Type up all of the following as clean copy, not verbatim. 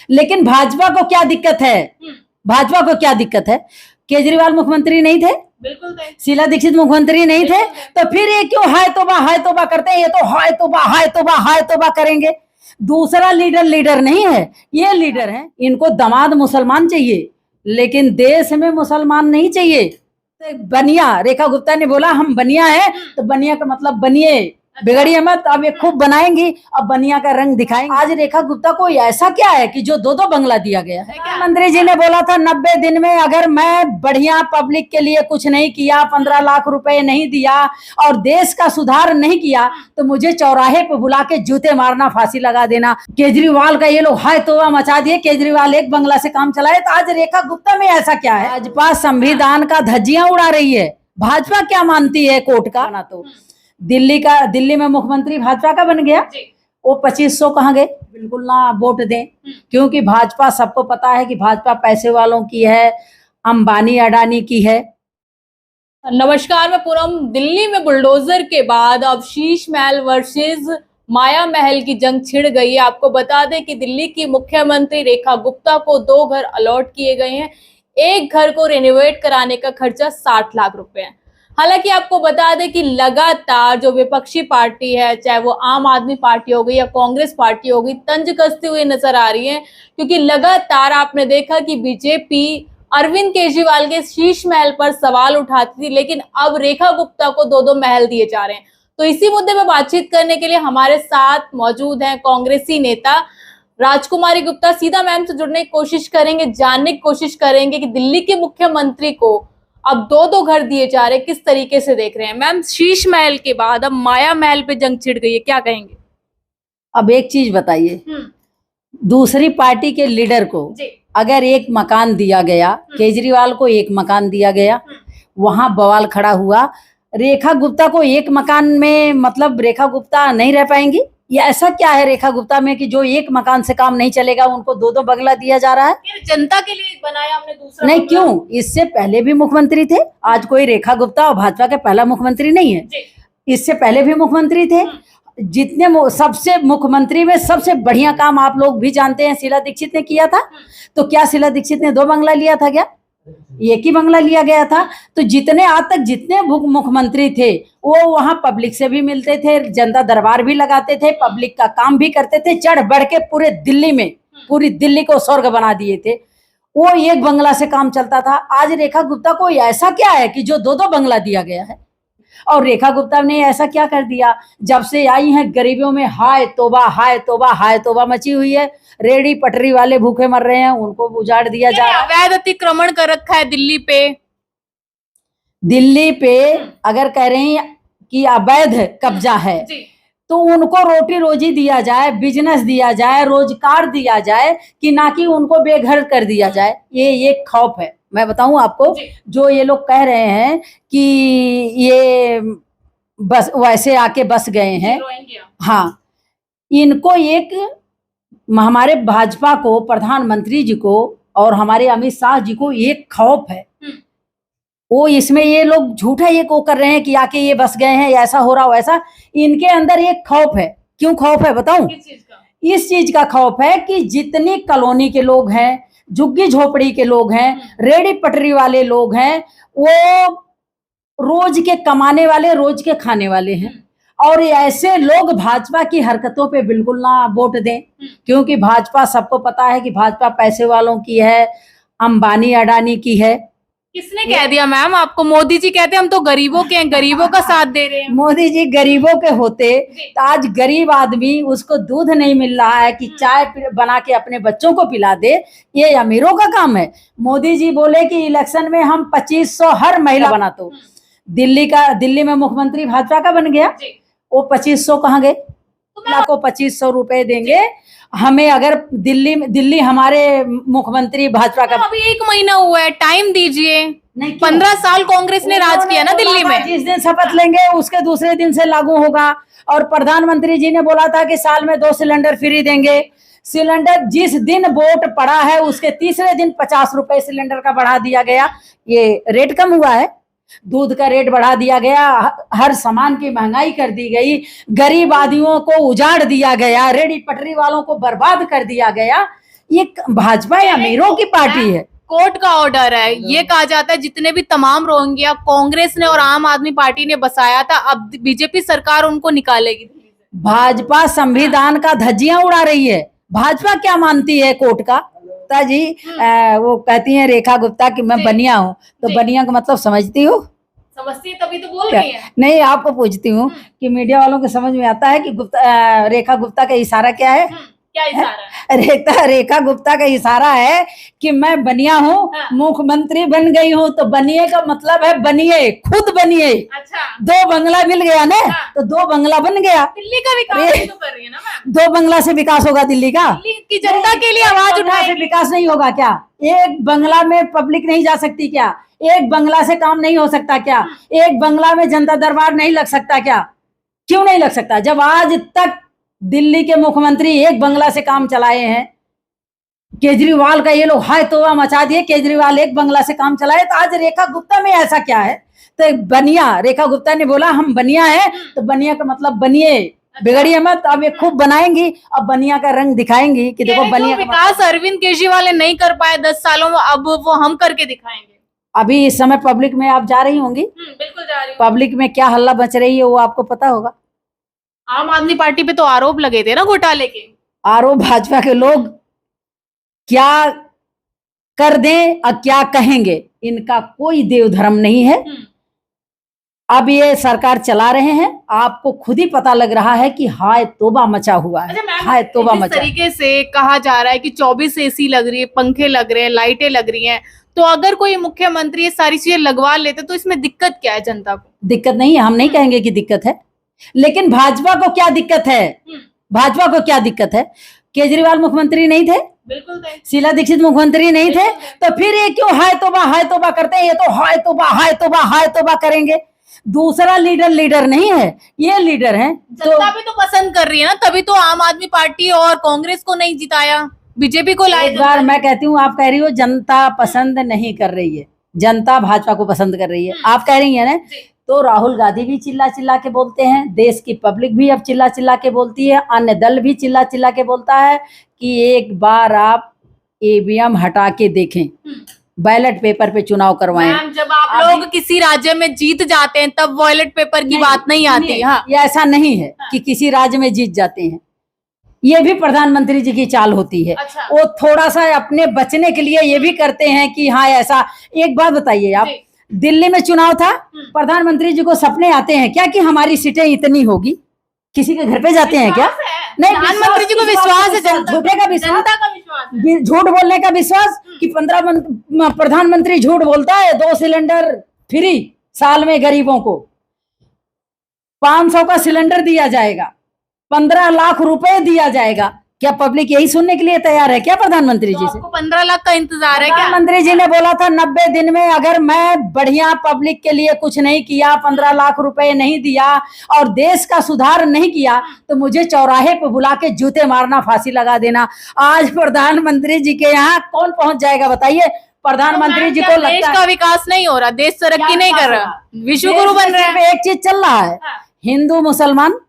लेकिन भाजपा को क्या दिक्कत है? भाजपा को क्या दिक्कत है? केजरीवाल मुख्यमंत्री नहीं थे? बिल्कुल थे। शीला दीक्षित मुख्यमंत्री नहीं थे? तो फिर ये क्यों हाय तौबा करते हैं? ये तो हाय तौबा करेंगे। दूसरा लीडर नहीं है, ये लीडर है। इनको दामाद मुसलमान चाहिए, लेकिन देश में मुसलमान नहीं चाहिए। बनिया, रेखा गुप्ता ने बोला हम बनिया है, तो बनिया का मतलब बनिए, बिगड़िए मत। अब ये खूब बनाएंगी, अब बनिया का रंग दिखाएंगे। आज रेखा गुप्ता को ऐसा क्या है कि जो दो बंगला दिया गया है? प्रधानमंत्री जी ने बोला था 90 दिन में अगर मैं बढ़िया पब्लिक के लिए कुछ नहीं किया, 15 लाख रुपए नहीं दिया और देश का सुधार नहीं किया, तो मुझे चौराहे पे बुला के जूते मारना, फांसी लगा देना। केजरीवाल का ये लोग हाय तौबा मचा दिए, केजरीवाल एक बंगला से काम चलाए। तो आज रेखा गुप्ता में ऐसा क्या है? भाजपा संविधान का धज्जियां उड़ा रही है। भाजपा क्या मानती है कोर्ट का? ना तो दिल्ली में मुख्यमंत्री भाजपा का बन गया, वो 2500 कहाँ गए? बिल्कुल ना वोट दें, क्योंकि भाजपा, सबको पता है कि भाजपा पैसे वालों की है, अंबानी अडानी की है। नमस्कार, मैं पूनम। दिल्ली में बुलडोजर के बाद अब शीश महल वर्सेस माया महल की जंग छिड़ गई है। आपको बता दें कि दिल्ली की मुख्यमंत्री रेखा गुप्ता को 2 घर अलॉट किए गए हैं। एक घर को रेनोवेट कराने का खर्चा 60 लाख रुपए है। हालांकि आपको बता दें कि लगातार जो विपक्षी पार्टी है, चाहे वो आम आदमी पार्टी हो गई या कांग्रेस पार्टी हो गई, तंज कसती हुई नजर आ रही है, क्योंकि लगातार आपने देखा कि बीजेपी अरविंद केजरीवाल के शीश महल पर सवाल उठाती थी, लेकिन अब रेखा गुप्ता को 2 महल दिए जा रहे हैं। तो इसी मुद्दे पर बातचीत करने के लिए हमारे साथ मौजूद हैं कांग्रेसी नेता राजकुमारी गुप्ता। सीधा मैम से जुड़ने की कोशिश करेंगे, जानने की कोशिश करेंगे कि दिल्ली के मुख्यमंत्री को अब 2 घर दिए जा रहे, किस तरीके से देख रहे हैं। मैम, शीश महल के बाद अब माया महल पे जंग छिड़ गई है, क्या कहेंगे? अब एक चीज बताइए, दूसरी पार्टी के लीडर को अगर एक मकान दिया गया, केजरीवाल को एक मकान दिया गया, वहां बवाल खड़ा हुआ। रेखा गुप्ता को एक मकान में, मतलब रेखा गुप्ता नहीं रह पाएंगी? ये ऐसा क्या है रेखा गुप्ता में कि जो एक मकान से काम नहीं चलेगा, उनको 2 बंगला दिया जा रहा है? जनता के लिए बनाया हमने दूसरा नहीं, क्यों? इससे पहले भी मुख्यमंत्री थे। आज कोई रेखा गुप्ता और भाजपा के पहला मुख्यमंत्री नहीं है, इससे पहले भी मुख्यमंत्री थे। जितने सबसे मुख्यमंत्री में सबसे बढ़िया काम आप लोग भी जानते हैं, शीला दीक्षित ने किया था। तो क्या शीला दीक्षित ने 2 बंगला लिया था क्या? एक ही बंगला लिया गया था। तो जितने आज तक जितने मुख्यमंत्री थे, वो वहां पब्लिक से भी मिलते थे, जनता दरबार भी लगाते थे, पब्लिक का काम भी करते थे, चढ़ बढ़ के पूरे दिल्ली में, पूरी दिल्ली को स्वर्ग बना दिए थे। वो एक बंगला से काम चलता था। आज रेखा गुप्ता को ऐसा क्या है कि जो 2 बंगला दिया गया है? और रेखा गुप्ता ने ऐसा क्या कर दिया? जब से आई हैं, गरीबों में हाय तौबा मची हुई है। रेडी पटरी वाले भूखे मर रहे हैं, उनको उजाड़ दिया जा रहा है। अवैध अतिक्रमण कर रखा है दिल्ली पे अगर कह रहे हैं कि अवैध कब्जा है, तो उनको रोटी रोजी दिया जाए, बिजनेस दिया जाए, रोजगार दिया जाए, कि ना कि उनको बेघर कर दिया जाए। ये खौफ है। मैं बताऊं आपको, जो ये लोग कह रहे हैं कि ये बस वैसे आके बस गए हैं, हाँ, इनको एक, हमारे भाजपा को, प्रधानमंत्री जी को और हमारे अमित शाह जी को एक खौफ है। वो इसमें ये लोग झूठा ये को कर रहे हैं कि आके ये बस गए हैं, ऐसा हो रहा वैसा। इनके अंदर एक खौफ है। क्यों खौफ है बताऊं? इस चीज का खौफ है कि जितनी कॉलोनी के लोग हैं, झुग्गी झोपड़ी के लोग हैं, रेडी पटरी वाले लोग हैं, वो रोज के कमाने वाले, रोज के खाने वाले हैं। और ऐसे लोग भाजपा की हरकतों पे बिल्कुल ना वोट दें, क्योंकि भाजपा, सबको पता है कि भाजपा पैसे वालों की है, अंबानी अडानी की है। किसने कह दिया मैम आपको? मोदी जी कहते हैं हम तो गरीबों के हैं, गरीबों का साथ दे रहे हैं। मोदी जी गरीबों के होते तो आज गरीब आदमी, उसको दूध नहीं मिल रहा है कि चाय बना के अपने बच्चों को पिला दे, ये अमीरों का काम है। मोदी जी बोले कि इलेक्शन में हम 2500 हर महिला बना। तो दिल्ली में मुख्यमंत्री भाजपा का बन गया, वो 2500 कहाँ गए? को 2500 रुपए देंगे हमें, अगर दिल्ली हमारे मुख्यमंत्री भाजपा का। अभी 1 महीना हुआ है, टाइम दीजिए। 15 साल कांग्रेस ने राज किया ना दिल्ली में। जिस दिन शपथ लेंगे उसके दूसरे दिन से लागू होगा। और प्रधानमंत्री जी ने बोला था कि साल में 2 सिलेंडर फ्री देंगे। सिलेंडर जिस दिन वोट पड़ा है उसके तीसरे दिन 50 रुपए सिलेंडर का बढ़ा दिया गया। ये रेट कम हुआ है, दूध का रेट बढ़ा दिया गया, हर सामान की महंगाई कर दी गई, गरीब आदमियों को उजाड़ दिया गया, रेडी पटरी वालों को बर्बाद कर दिया गया। ये भाजपा या अमीरों की पार्टी है। कोर्ट का ऑर्डर है, ये कहा जाता है जितने भी तमाम रोहिंग्या कांग्रेस ने और आम आदमी पार्टी ने बसाया था, अब बीजेपी सरकार उनको निकालेगी। भाजपा संविधान का धज्जियां उड़ा रही है। भाजपा क्या मानती है कोर्ट का? जी वो कहती है रेखा गुप्ता कि मैं बनिया हूँ, तो बनिया का मतलब समझती हो? समझती है तभी तो बोल रही है। नहीं, आपको पूछती हूँ कि मीडिया वालों को समझ में आता है कि रेखा गुप्ता का इशारा क्या है? क्या इशारा है? रेखा गुप्ता का इशारा है कि मैं बनिया हूँ, मुख्यमंत्री बन गई हूँ, तो बनिए का मतलब है बनिए, खुद बनिए। अच्छा, 2 बंगला मिल गया ना, तो 2 बंगला बन गया। दिल्ली का विकास तो कर रही है ना मैम। 2 बंगला से विकास होगा दिल्ली का? दिल्ली की जनता के लिए आवाज उठाए से विकास नहीं होगा क्या? एक बंगला में पब्लिक नहीं जा सकती क्या? एक बंगला से काम नहीं हो सकता क्या? एक बंगला में जनता दरबार नहीं लग सकता क्या? क्यों नहीं लग सकता? जब आज तक दिल्ली के मुख्यमंत्री एक बंगला से काम चलाए हैं, केजरीवाल का ये लोग हाय तौबा मचा दिए, केजरीवाल एक बंगला से काम चलाए, तो आज रेखा गुप्ता में ऐसा क्या है? तो बनिया, रेखा गुप्ता ने बोला हम बनिया है, तो बनिया का मतलब बनिए, बिगड़िए मत। अब ये खूब बनाएंगी, अब बनिया का रंग दिखाएंगी कि देखो बनिया। विकास अरविंद केजरीवाल ने नहीं कर पाए 10 सालों में, अब वो हम करके दिखाएंगे। अभी इस समय पब्लिक में आप जा रही होंगी, बिल्कुल जा रही हूँ। पब्लिक में क्या हल्ला बच रही है वो आपको पता होगा। आम आदमी पार्टी पे तो आरोप लगे थे ना घोटाले के। आरोप भाजपा के लोग क्या कर दें और क्या कहेंगे, इनका कोई देव धर्म नहीं है। अब ये सरकार चला रहे हैं, आपको खुद ही पता लग रहा है कि हाय तौबा मचा हुआ है। हाय तौबा मचा। इस तरीके से कहा जा रहा है कि 24 एसी लग रही है, पंखे लग रहे हैं, लाइटें लग रही हैं, तो अगर कोई मुख्यमंत्री ये सारी चीजें लगवा लेते तो इसमें दिक्कत क्या है जनता को? दिक्कत नहीं है, हम नहीं कहेंगे कि दिक्कत है, लेकिन भाजपा को क्या दिक्कत है? भाजपा को क्या दिक्कत है? केजरीवाल मुख्यमंत्री नहीं थे? बिल्कुल थे। शीला दीक्षित मुख्यमंत्री नहीं थे? तो फिर ये क्यों हाय तौबा करते हैं? ये तो हाय तौबा करेंगे। दूसरा लीडर नहीं है, ये लीडर है। जनता भी तो पसंद कर रही है ना, तभी तो आम आदमी पार्टी और कांग्रेस को नहीं जिताया, बीजेपी को लाया। एक बार मैं कहती हूँ, आप कह रही हो जनता पसंद नहीं कर रही है, जनता भाजपा को पसंद कर रही है, आप कह रही है ना। तो राहुल गांधी भी चिल्ला चिल्ला के बोलते हैं, देश की पब्लिक भी अब चिल्ला चिल्ला के बोलती है, अन्य दल भी चिल्ला चिल्ला के बोलता है कि एक बार आप ईवीएम हटा के देखें, बैलेट पेपर पे चुनाव करवाएं। जब आप लोग किसी राज्य में जीत जाते हैं तब बैलेट पेपर की बात नहीं आती। हाँ, ये ऐसा नहीं है कि किसी राज्य में जीत जाते हैं, ये भी प्रधानमंत्री जी की चाल होती है। अच्छा। वो थोड़ा सा अपने बचने के लिए ये भी करते हैं कि हाँ ऐसा। एक बात बताइए आप, दिल्ली में चुनाव था, प्रधानमंत्री जी को सपने आते हैं क्या कि हमारी सीटें इतनी होगी? किसी के घर पे जाते हैं क्या? नहीं, प्रधानमंत्री जी को विश्वास है, झूठे का विश्वास, जनता का विश्वास है। झूठ बोलने का विश्वास कि प्रधानमंत्री झूठ बोलता है। 2 सिलेंडर फ्री साल में गरीबों को, 500 का सिलेंडर दिया जाएगा, 15 लाख रुपए दिया जाएगा। क्या पब्लिक यही सुनने के लिए तैयार है क्या प्रधानमंत्री जी से? 15 लाख का इंतजार है क्या? प्रधानमंत्री जी ने बोला था 90 दिन में अगर मैं बढ़िया पब्लिक के लिए कुछ नहीं किया, 15 लाख रुपए नहीं दिया और देश का सुधार नहीं किया, तो मुझे चौराहे पे बुला के जूते मारना, फांसी लगा देना। आज प्रधानमंत्री जी के यहाँ कौन पहुंच जाएगा बताइए? प्रधानमंत्री जी को लगता है देश का विकास नहीं हो रहा, देश तरक्की नहीं कर रहा, विश्व गुरु बन रहे हैं। एक चीज चल रहा है, हिंदू मुसलमान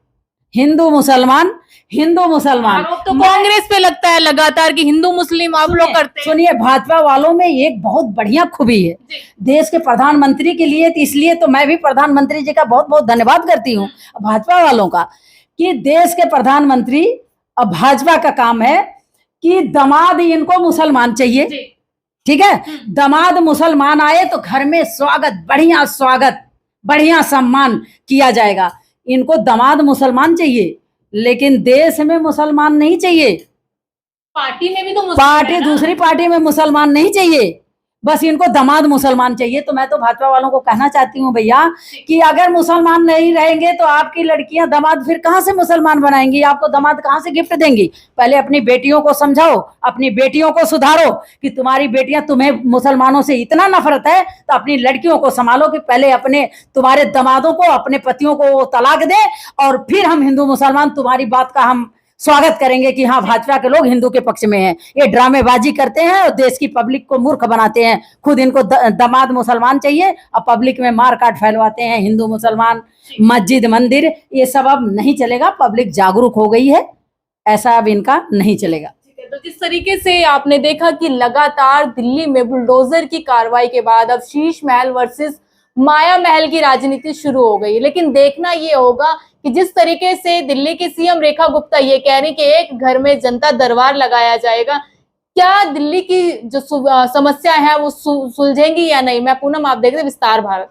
हिंदू मुसलमान हिंदू मुसलमान। तो कांग्रेस पे लगता है लगातार कि हिंदू मुस्लिम आप लोग करते हैं। सुनिए, भाजपा वालों में एक बहुत बढ़िया खूबी है देश के प्रधानमंत्री के लिए, तो इसलिए तो मैं भी प्रधानमंत्री जी का बहुत बहुत धन्यवाद करती हूँ भाजपा वालों का, कि देश के प्रधानमंत्री, अब भाजपा का काम है कि दामाद इनको मुसलमान चाहिए, ठीक है? दामाद मुसलमान आए तो घर में स्वागत, बढ़िया सम्मान किया जाएगा। इनको दामाद मुसलमान चाहिए, लेकिन देश में मुसलमान नहीं चाहिए। पार्टी में भी तो पार्टी, दूसरी पार्टी में मुसलमान नहीं चाहिए, बस इनको दामाद मुसलमान चाहिए। तो मैं तो भाजपा वालों को कहना चाहती हूँ भैया कि अगर मुसलमान नहीं रहेंगे तो आपकी लड़कियां दामाद फिर कहाँ से मुसलमान बनाएंगी? आपको दामाद कहाँ से गिफ्ट देंगी? पहले अपनी बेटियों को समझाओ, अपनी बेटियों को सुधारो कि तुम्हारी बेटियां, तुम्हें मुसलमानों से इतना नफरत है तो अपनी लड़कियों को संभालो कि पहले तुम्हारे दामादों को, अपने पतियों को तलाक दे, और फिर हम हिंदू मुसलमान तुम्हारी बात का हम स्वागत करेंगे कि हाँ भाजपा के लोग हिंदू के पक्ष में हैं। ये ड्रामेबाजी करते हैं और देश की पब्लिक को मूर्ख बनाते हैं। खुद इनको दामाद मुसलमान चाहिए और पब्लिक में मार काट फैलवाते हैं। हिंदू मुसलमान, मस्जिद मंदिर, ये सब अब नहीं चलेगा। पब्लिक जागरूक हो गई है, ऐसा अब इनका नहीं चलेगा। तो तो जिस तरीके से आपने देखा कि लगातार दिल्ली में बुलडोजर की कार्रवाई के बाद अब शीश महल वर्सेस माया महल की राजनीति शुरू हो गई, लेकिन देखना ये होगा कि जिस तरीके से दिल्ली की सीएम रेखा गुप्ता ये कह रही कि एक घर में जनता दरबार लगाया जाएगा, क्या दिल्ली की जो समस्या है वो सुलझेंगी या नहीं। मैं पूनम, आप देख रहे हैं विस्तार भारत।